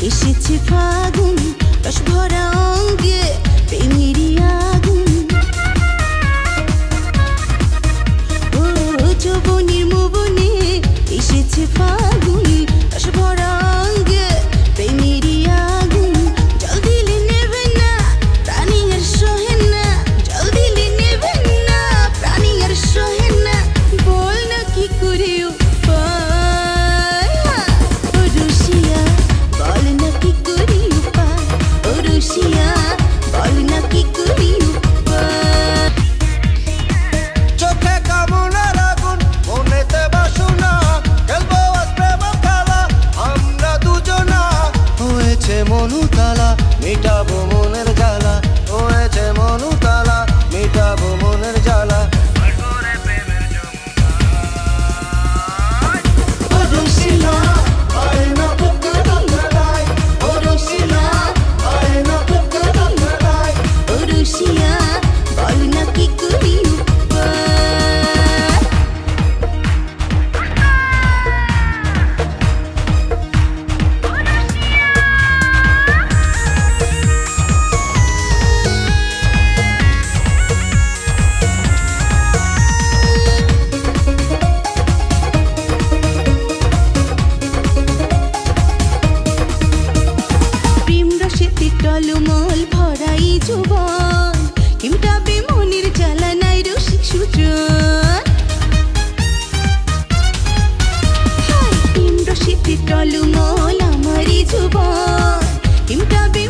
এসেছে ফাগুন রস ভরা অঙ্গে প্রেমেরই আগুন ও যৌবনের মোবনে এসেছে ফাগুন রস ভরা অঙ্গে প্রেমেরই আগুন জল দিলে নেবে না প্রাণী আর সহে না জল দিলে নেবে না প্রাণী আর সহে না বল না কি করে মনুতালা মিটাবো মনের জ্বালা হয়েছে মনুতালা মিটাবো মনের জ্বালা টলমল ভরাই যৌবন কিমটাবে মনের জ্বালা নাই রসিক সুজন প্রেম রসিতে টলমল আমারই যৌবন কিমটাবে